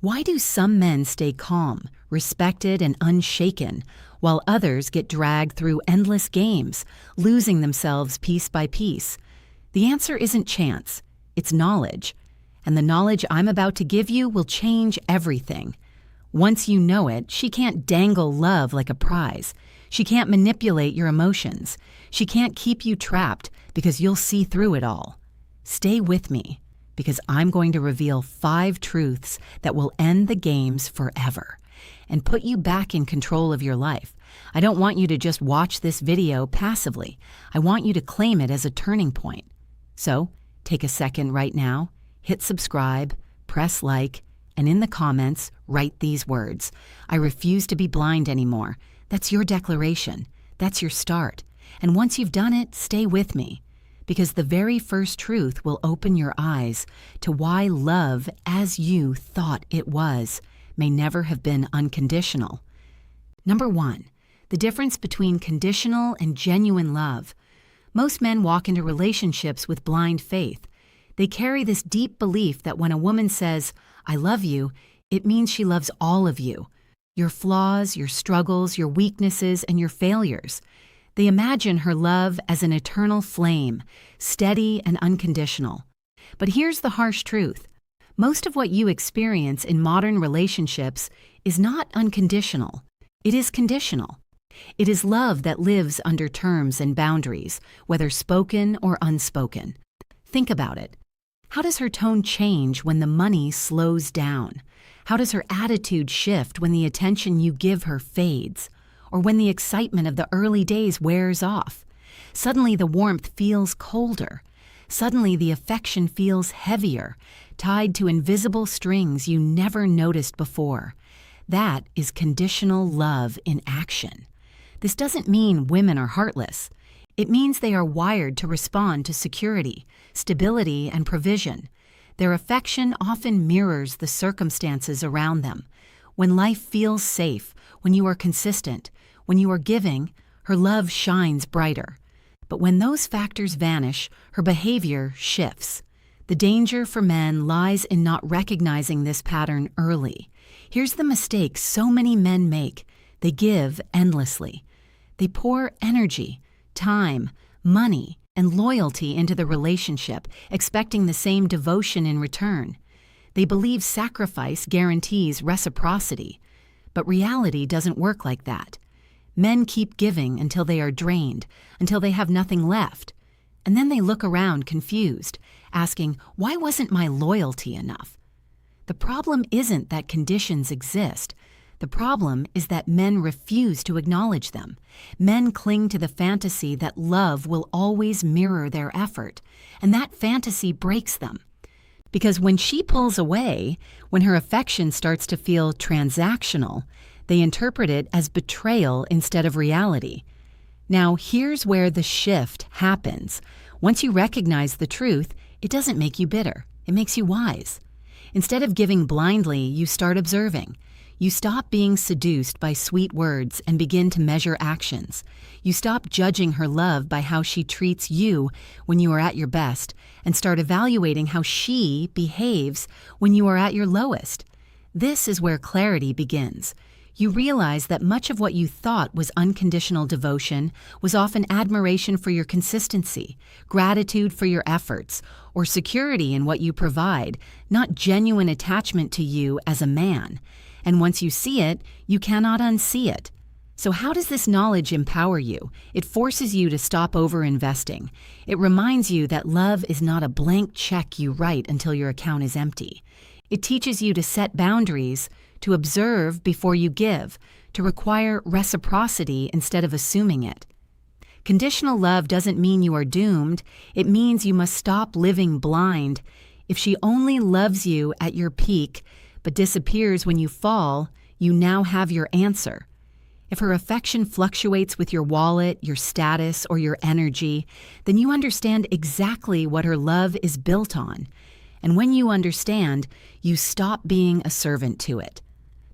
Why do some men stay calm, respected, and unshaken, while others get dragged through endless games, losing themselves piece by piece? The answer isn't chance, it's knowledge. And the knowledge I'm about to give you will change everything. Once you know it, she can't dangle love like a prize. She can't manipulate your emotions. She can't keep you trapped because you'll see through it all. Stay with me, because I'm going to reveal 5 truths that will end the games forever and put you back in control of your life. I don't want you to just watch this video passively. I want you to claim it as a turning point. So, take a second right now, hit subscribe, press like, and in the comments, write these words. I refuse to be blind anymore. That's your declaration. That's your start. And once you've done it, stay with me, because the very first truth will open your eyes to why love, as you thought it was, may never have been unconditional. Number 1, the difference between conditional and genuine love. Most men walk into relationships with blind faith. They carry this deep belief that when a woman says, "I love you," it means she loves all of you. Your flaws, your struggles, your weaknesses, and your failures. They imagine her love as an eternal flame, steady and unconditional. But here's the harsh truth. Most of what you experience in modern relationships is not unconditional. It is conditional. It is love that lives under terms and boundaries, whether spoken or unspoken. Think about it. How does her tone change when the money slows down? How does her attitude shift when the attention you give her fades? Or when the excitement of the early days wears off? Suddenly the warmth feels colder. Suddenly the affection feels heavier, tied to invisible strings you never noticed before. That is conditional love in action. This doesn't mean women are heartless. It means they are wired to respond to security, stability, and provision. Their affection often mirrors the circumstances around them. When life feels safe, when you are consistent, when you are giving, her love shines brighter. But when those factors vanish, her behavior shifts. The danger for men lies in not recognizing this pattern early. Here's the mistake so many men make. They give endlessly. They pour energy, time, money, and loyalty into the relationship, expecting the same devotion in return. They believe sacrifice guarantees reciprocity, but reality doesn't work like that. Men keep giving until they are drained, until they have nothing left. And then they look around confused, asking, why wasn't my loyalty enough? The problem isn't that conditions exist. The problem is that men refuse to acknowledge them. Men cling to the fantasy that love will always mirror their effort, and that fantasy breaks them. Because when she pulls away, when her affection starts to feel transactional, they interpret it as betrayal instead of reality. Now, here's where the shift happens. Once you recognize the truth, it doesn't make you bitter. It makes you wise. Instead of giving blindly, you start observing. You stop being seduced by sweet words and begin to measure actions. You stop judging her love by how she treats you when you are at your best and start evaluating how she behaves when you are at your lowest. This is where clarity begins. You realize that much of what you thought was unconditional devotion was often admiration for your consistency, gratitude for your efforts, or security in what you provide, not genuine attachment to you as a man. And once you see it, you cannot unsee it. So how does this knowledge empower you? It forces you to stop overinvesting. It reminds you that love is not a blank check you write until your account is empty. It teaches you to set boundaries, to observe before you give, to require reciprocity instead of assuming it. Conditional love doesn't mean you are doomed. It means you must stop living blind. If she only loves you at your peak, but disappears when you fall, you now have your answer. If her affection fluctuates with your wallet, your status, or your energy, then you understand exactly what her love is built on. And when you understand, you stop being a servant to it.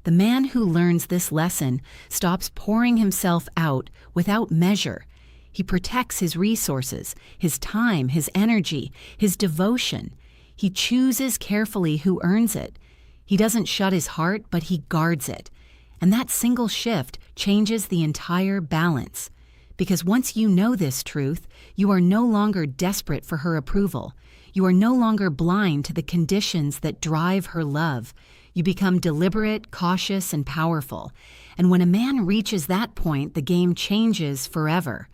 The man who learns this lesson stops pouring himself out without measure. He protects his resources, his time, his energy, his devotion. He chooses carefully who earns it. He doesn't shut his heart, but he guards it. And that single shift changes the entire balance. Because once you know this truth, you are no longer desperate for her approval. You are no longer blind to the conditions that drive her love. You become deliberate, cautious, and powerful. And when a man reaches that point, the game changes forever.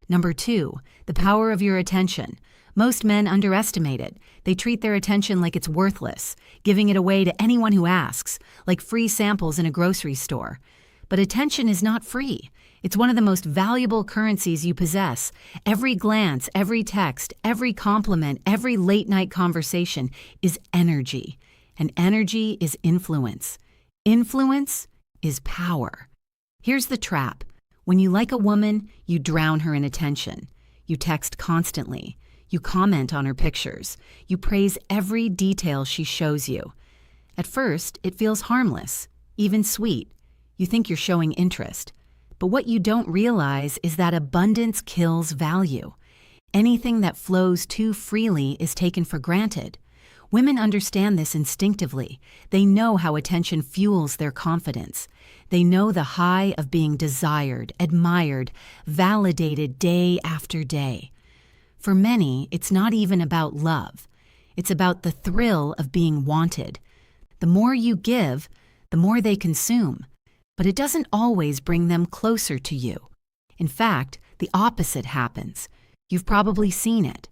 Number 2, the power of your attention. Most men underestimate it. They treat their attention like it's worthless, giving it away to anyone who asks, like free samples in a grocery store. But attention is not free. It's one of the most valuable currencies you possess. Every glance, every text, every compliment, every late-night conversation is energy. And energy is influence. Influence is power. Here's the trap. When you like a woman, you drown her in attention. You text constantly. You comment on her pictures. You praise every detail she shows you. At first, it feels harmless, even sweet. You think you're showing interest. But what you don't realize is that abundance kills value. Anything that flows too freely is taken for granted. Women understand this instinctively. They know how attention fuels their confidence. They know the high of being desired, admired, validated day after day. For many, it's not even about love. It's about the thrill of being wanted. The more you give, the more they consume. But it doesn't always bring them closer to you. In fact, the opposite happens. You've probably seen it.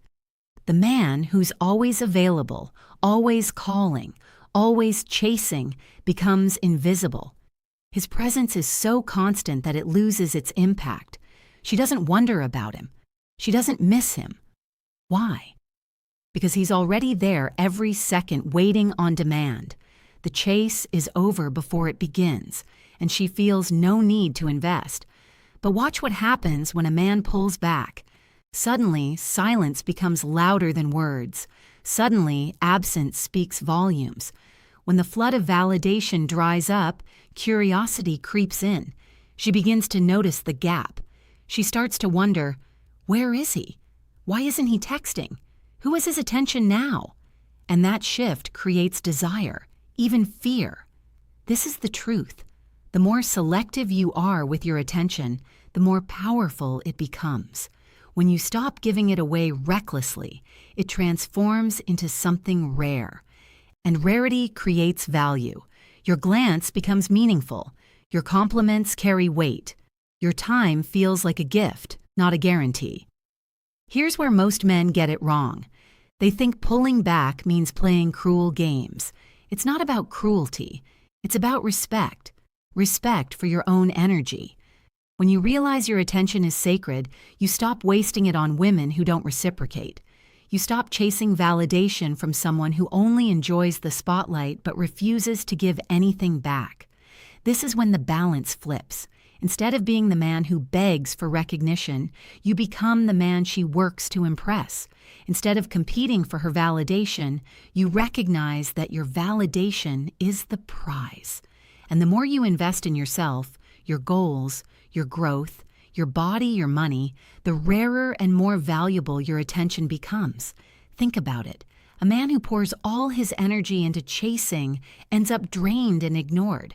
The man who's always available, always calling, always chasing, becomes invisible. His presence is so constant that it loses its impact. She doesn't wonder about him. She doesn't miss him. Why? Because he's already there every second waiting on demand. The chase is over before it begins, and she feels no need to invest. But watch what happens when a man pulls back. Suddenly, silence becomes louder than words. Suddenly, absence speaks volumes. When the flood of validation dries up, curiosity creeps in. She begins to notice the gap. She starts to wonder, where is he? Why isn't he texting? Who has his attention now? And that shift creates desire, even fear. This is the truth. The more selective you are with your attention, the more powerful it becomes. When you stop giving it away recklessly, it transforms into something rare. And rarity creates value. Your glance becomes meaningful. Your compliments carry weight. Your time feels like a gift, not a guarantee. Here's where most men get it wrong. They think pulling back means playing cruel games. It's not about cruelty. It's about respect. Respect for your own energy. When you realize your attention is sacred, you stop wasting it on women who don't reciprocate. You stop chasing validation from someone who only enjoys the spotlight but refuses to give anything back. This is when the balance flips. Instead of being the man who begs for recognition, you become the man she works to impress. Instead of competing for her validation, you recognize that your validation is the prize. And the more you invest in yourself, your goals, your growth, your body, your money, the rarer and more valuable your attention becomes. Think about it. A man who pours all his energy into chasing ends up drained and ignored.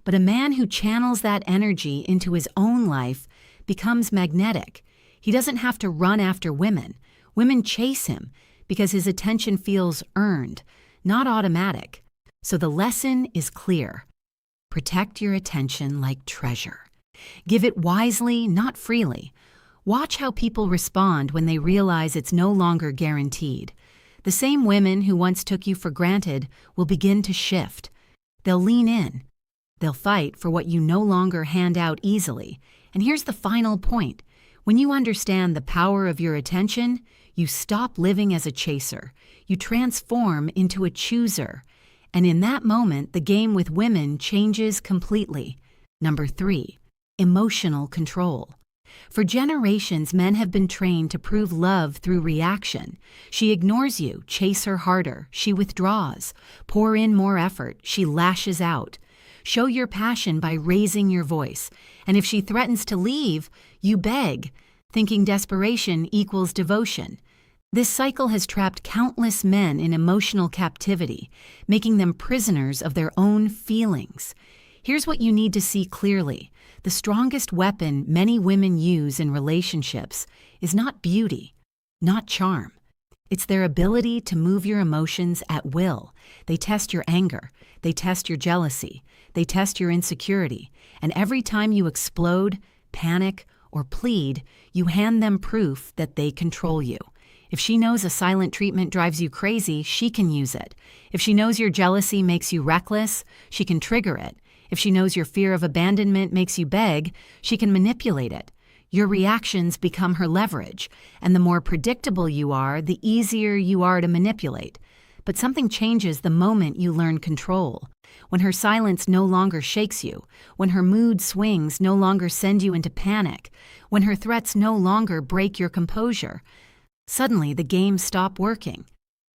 But a man who channels that energy into his own life becomes magnetic. He doesn't have to run after women. Women chase him because his attention feels earned, not automatic. So the lesson is clear. Protect your attention like treasure. Give it wisely, not freely. Watch how people respond when they realize it's no longer guaranteed. The same women who once took you for granted will begin to shift. They'll lean in. They'll fight for what you no longer hand out easily. And here's the final point. When you understand the power of your attention, you stop living as a chaser. You transform into a chooser. And in that moment, the game with women changes completely. Number 3, emotional control. For generations, men have been trained to prove love through reaction. She ignores you, chase her harder. She withdraws. Pour in more effort. She lashes out. Show your passion by raising your voice. And if she threatens to leave, you beg, thinking desperation equals devotion. This cycle has trapped countless men in emotional captivity, making them prisoners of their own feelings. Here's what you need to see clearly. The strongest weapon many women use in relationships is not beauty, not charm. It's their ability to move your emotions at will. They test your anger, they test your jealousy, they test your insecurity, and every time you explode, panic, or plead, you hand them proof that they control you. If she knows a silent treatment drives you crazy, she can use it. If she knows your jealousy makes you reckless, she can trigger it. If she knows your fear of abandonment makes you beg, she can manipulate it. Your reactions become her leverage, and the more predictable you are, the easier you are to manipulate. But something changes the moment you learn control. When her silence no longer shakes you, when her mood swings no longer send you into panic, when her threats no longer break your composure, suddenly the games stop working.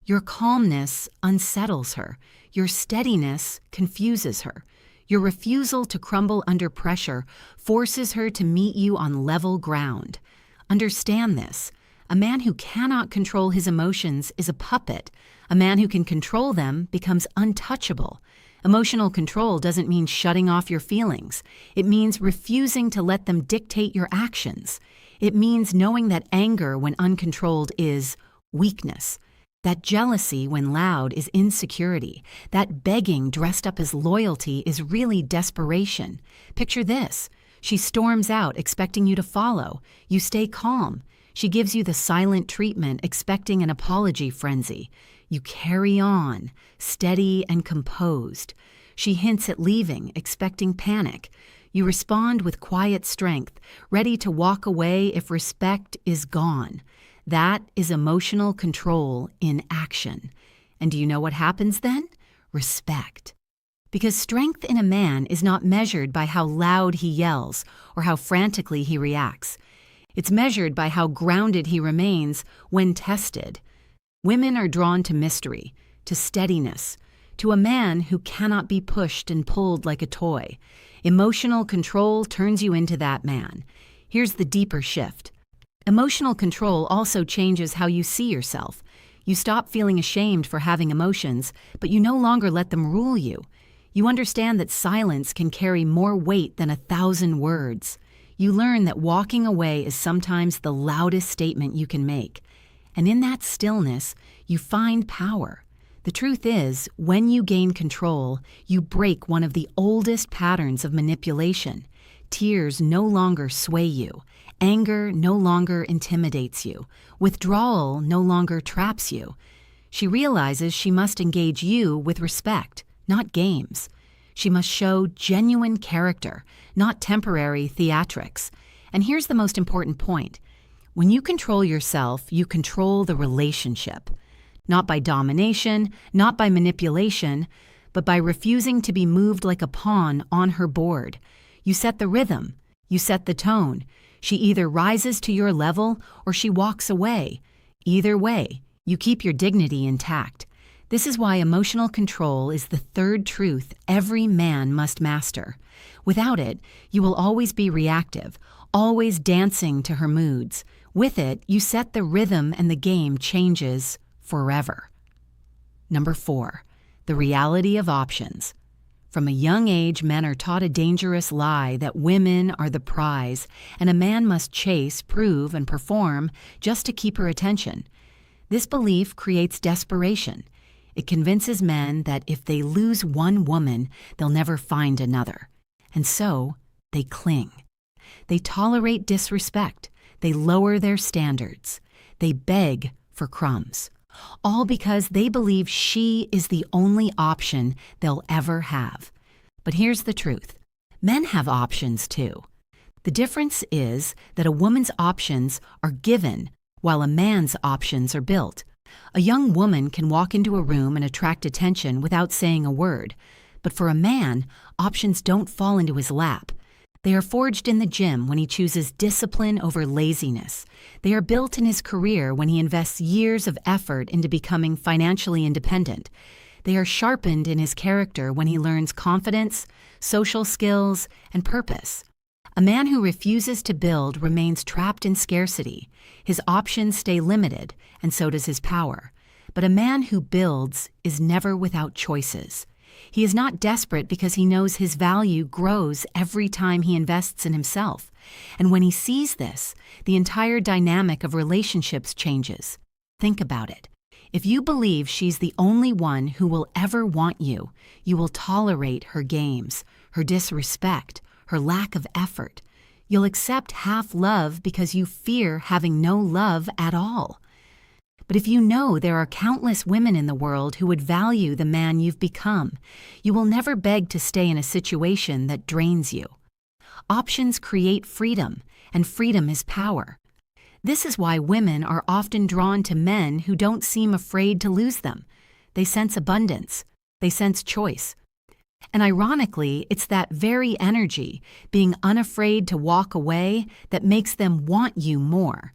Your calmness unsettles her. Your steadiness confuses her. Your refusal to crumble under pressure forces her to meet you on level ground. Understand this. A man who cannot control his emotions is a puppet. A man who can control them becomes untouchable. Emotional control doesn't mean shutting off your feelings. It means refusing to let them dictate your actions. It means knowing that anger when uncontrolled is weakness. That jealousy when loud is insecurity. That begging dressed up as loyalty is really desperation. Picture this. She storms out expecting you to follow. You stay calm. She gives you the silent treatment expecting an apology frenzy. You carry on, steady and composed. She hints at leaving, expecting panic. You respond with quiet strength, ready to walk away if respect is gone. That is emotional control in action. And do you know what happens then? Respect. Because strength in a man is not measured by how loud he yells or how frantically he reacts. It's measured by how grounded he remains when tested. Women are drawn to mystery, to steadiness, to a man who cannot be pushed and pulled like a toy. Emotional control turns you into that man. Here's the deeper shift. Emotional control also changes how you see yourself. You stop feeling ashamed for having emotions, but you no longer let them rule you. You understand that silence can carry more weight than 1,000 words. You learn that walking away is sometimes the loudest statement you can make. And in that stillness, you find power. The truth is, when you gain control, you break one of the oldest patterns of manipulation. Tears no longer sway you. Anger no longer intimidates you. Withdrawal no longer traps you. She realizes she must engage you with respect, not games. She must show genuine character, not temporary theatrics. And here's the most important point. When you control yourself, you control the relationship. Not by domination, not by manipulation, but by refusing to be moved like a pawn on her board. You set the rhythm. You set the tone. She either rises to your level or she walks away. Either way, you keep your dignity intact. This is why emotional control is the third truth every man must master. Without it, you will always be reactive, always dancing to her moods. With it, you set the rhythm and the game changes forever. Number 4, the reality of options. From a young age, men are taught a dangerous lie that women are the prize, and a man must chase, prove, and perform just to keep her attention. This belief creates desperation. It convinces men that if they lose one woman, they'll never find another. And so, they cling. They tolerate disrespect. They lower their standards. They beg for crumbs. All because they believe she is the only option they'll ever have. But here's the truth. Men have options too. The difference is that a woman's options are given while a man's options are built. A young woman can walk into a room and attract attention without saying a word. But for a man, options don't fall into his lap. They are forged in the gym when he chooses discipline over laziness. They are built in his career when he invests years of effort into becoming financially independent. They are sharpened in his character when he learns confidence, social skills, and purpose. A man who refuses to build remains trapped in scarcity. His options stay limited, and so does his power. But a man who builds is never without choices. He is not desperate because he knows his value grows every time he invests in himself. And when he sees this, the entire dynamic of relationships changes. Think about it. If you believe she's the only one who will ever want you, you will tolerate her games, her disrespect, her lack of effort. You'll accept half love because you fear having no love at all. But if you know there are countless women in the world who would value the man you've become, you will never beg to stay in a situation that drains you. Options create freedom, and freedom is power. This is why women are often drawn to men who don't seem afraid to lose them. They sense abundance. They sense choice. And ironically, it's that very energy, being unafraid to walk away, that makes them want you more.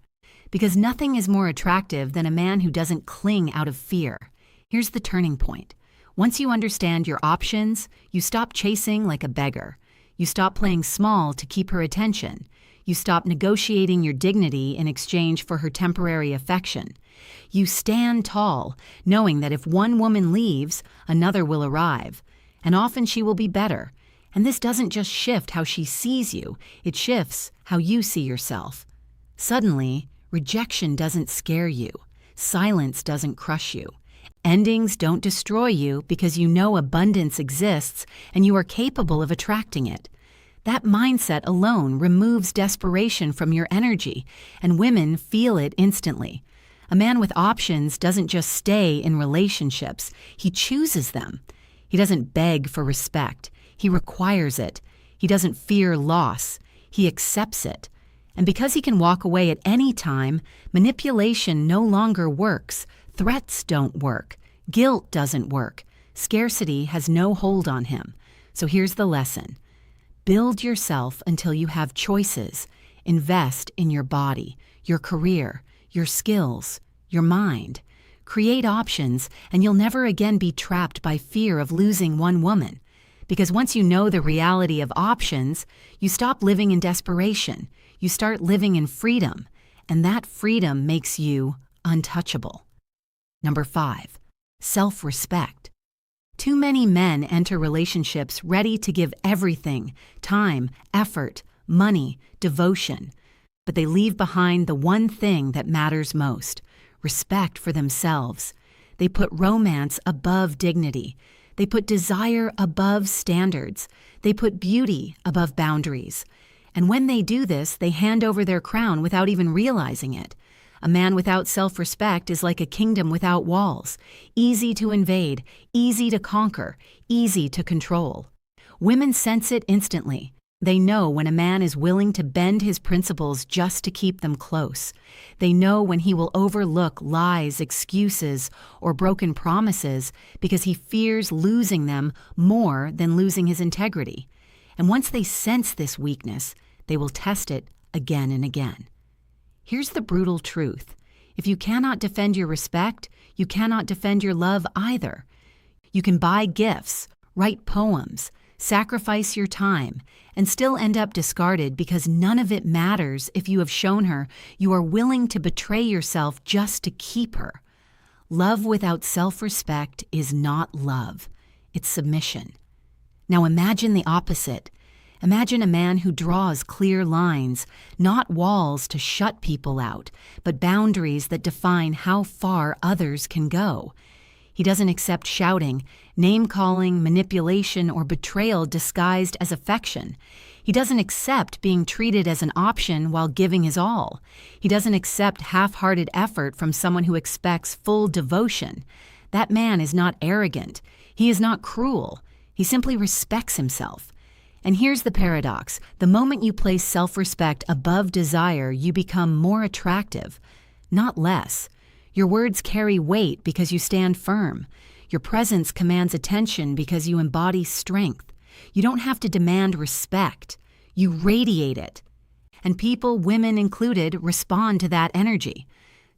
Because nothing is more attractive than a man who doesn't cling out of fear. Here's the turning point. Once you understand your options, you stop chasing like a beggar. You stop playing small to keep her attention. You stop negotiating your dignity in exchange for her temporary affection. You stand tall, knowing that if one woman leaves, another will arrive. And often she will be better. And this doesn't just shift how she sees you, it shifts how you see yourself. Suddenly, rejection doesn't scare you. Silence doesn't crush you. Endings don't destroy you because you know abundance exists and you are capable of attracting it. That mindset alone removes desperation from your energy, and women feel it instantly. A man with options doesn't just stay in relationships, he chooses them. He doesn't beg for respect, he requires it. He doesn't fear loss, he accepts it. And because he can walk away at any time, manipulation no longer works, threats don't work, guilt doesn't work, scarcity has no hold on him. So here's the lesson. Build yourself until you have choices. Invest in your body, your career, your skills, your mind. Create options, and you'll never again be trapped by fear of losing one woman. Because once you know the reality of options, you stop living in desperation. You start living in freedom, and that freedom makes you untouchable. Number 5, self-respect. Too many men enter relationships ready to give everything, time, effort, money, devotion. But they leave behind the one thing that matters most, respect for themselves. They put romance above dignity. They put desire above standards. They put beauty above boundaries. And when they do this, they hand over their crown without even realizing it. A man without self-respect is like a kingdom without walls, easy to invade, easy to conquer, easy to control. Women sense it instantly. They know when a man is willing to bend his principles just to keep them close. They know when he will overlook lies, excuses, or broken promises because he fears losing them more than losing his integrity. And once they sense this weakness, they will test it again and again. Here's the brutal truth. If you cannot defend your respect, you cannot defend your love either. You can buy gifts, write poems, sacrifice your time, and still end up discarded because none of it matters if you have shown her you are willing to betray yourself just to keep her. Love without self-respect is not love. It's submission. Now imagine the opposite. Imagine a man who draws clear lines, not walls to shut people out, but boundaries that define how far others can go. He doesn't accept shouting, name-calling, manipulation, or betrayal disguised as affection. He doesn't accept being treated as an option while giving his all. He doesn't accept half-hearted effort from someone who expects full devotion. That man is not arrogant. He is not cruel. He simply respects himself. And here's the paradox. The moment you place self-respect above desire, you become more attractive, not less. Your words carry weight because you stand firm. Your presence commands attention because you embody strength. You don't have to demand respect. You radiate it. And people, women included, respond to that energy.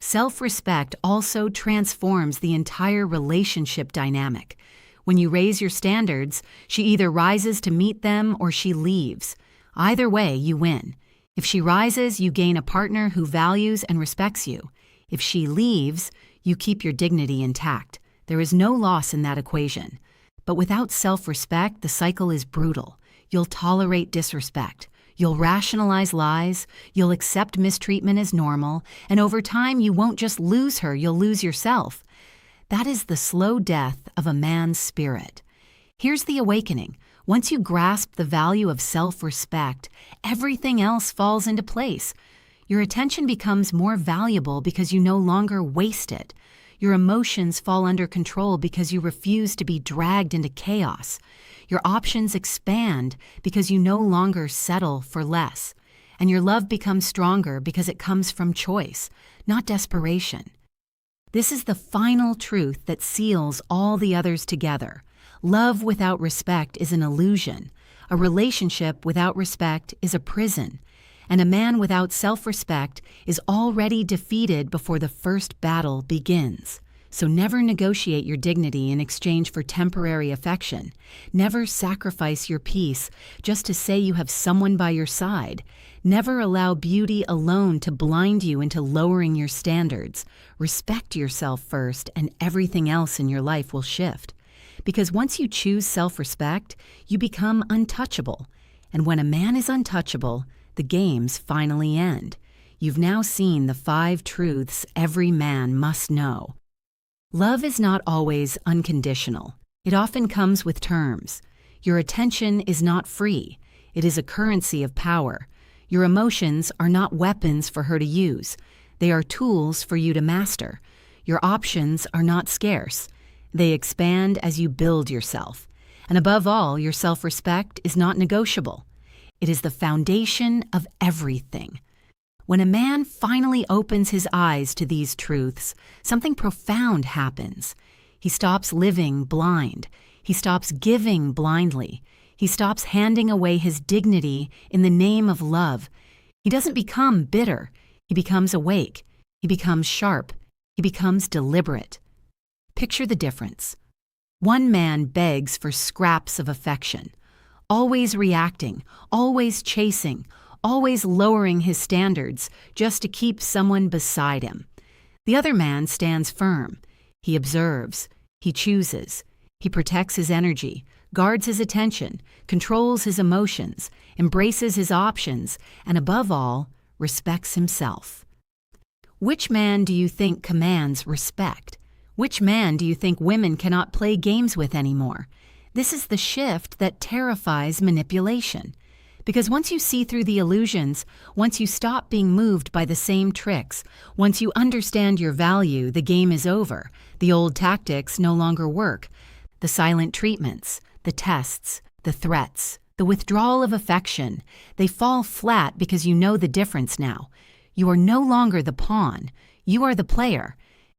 Self-respect also transforms the entire relationship dynamic. When you raise your standards, she either rises to meet them or she leaves. Either way, you win. If she rises, you gain a partner who values and respects you. If she leaves, you keep your dignity intact. There is no loss in that equation. But without self-respect, the cycle is brutal. You'll tolerate disrespect. You'll rationalize lies. You'll accept mistreatment as normal. And over time, you won't just lose her, you'll lose yourself. That is the slow death of a man's spirit. Here's the awakening. Once you grasp the value of self-respect, everything else falls into place. Your attention becomes more valuable because you no longer waste it. Your emotions fall under control because you refuse to be dragged into chaos. Your options expand because you no longer settle for less. And your love becomes stronger because it comes from choice, not desperation. This is the final truth that seals all the others together. Love without respect is an illusion. A relationship without respect is a prison. And a man without self-respect is already defeated before the first battle begins. So never negotiate your dignity in exchange for temporary affection. Never sacrifice your peace just to say you have someone by your side. Never allow beauty alone to blind you into lowering your standards. Respect yourself first, and everything else in your life will shift. Because once you choose self-respect, you become untouchable. And when a man is untouchable, the games finally end. You've now seen the 5 truths every man must know. Love is not always unconditional. It often comes with terms. Your attention is not free. It is a currency of power. Your emotions are not weapons for her to use. They are tools for you to master. Your options are not scarce. They expand as you build yourself. And above all, your self-respect is not negotiable. It is the foundation of everything. When a man finally opens his eyes to these truths, something profound happens. He stops living blind. He stops giving blindly. He stops handing away his dignity in the name of love. He doesn't become bitter. He becomes awake. He becomes sharp. He becomes deliberate. Picture the difference. One man begs for scraps of affection, always reacting, always chasing, always lowering his standards just to keep someone beside him. The other man stands firm. He observes. He chooses. He protects his energy, guards his attention, controls his emotions, embraces his options, and above all, respects himself. Which man do you think commands respect? Which man do you think women cannot play games with anymore? This is the shift that terrifies manipulation. Because once you see through the illusions, once you stop being moved by the same tricks, once you understand your value, the game is over. The old tactics no longer work. The silent treatments, the tests, the threats, the withdrawal of affection, they fall flat because you know the difference now. You are no longer the pawn. You are the player.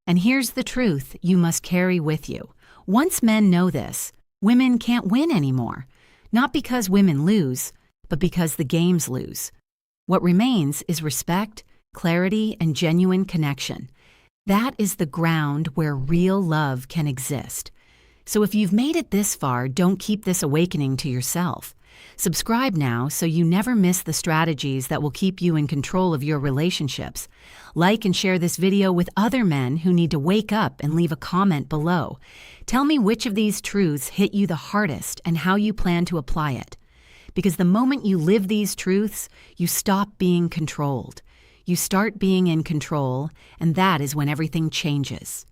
And here's the truth you must carry with you. Once men know this, women can't win anymore. Not because women lose, but because the games lose. What remains is respect, clarity, and genuine connection. That is the ground where real love can exist. So if you've made it this far, don't keep this awakening to yourself. Subscribe now so you never miss the strategies that will keep you in control of your relationships. Like and share this video with other men who need to wake up, and leave a comment below. Tell me which of these truths hit you the hardest and how you plan to apply it. Because the moment you live these truths, you stop being controlled. You start being in control, and that is when everything changes.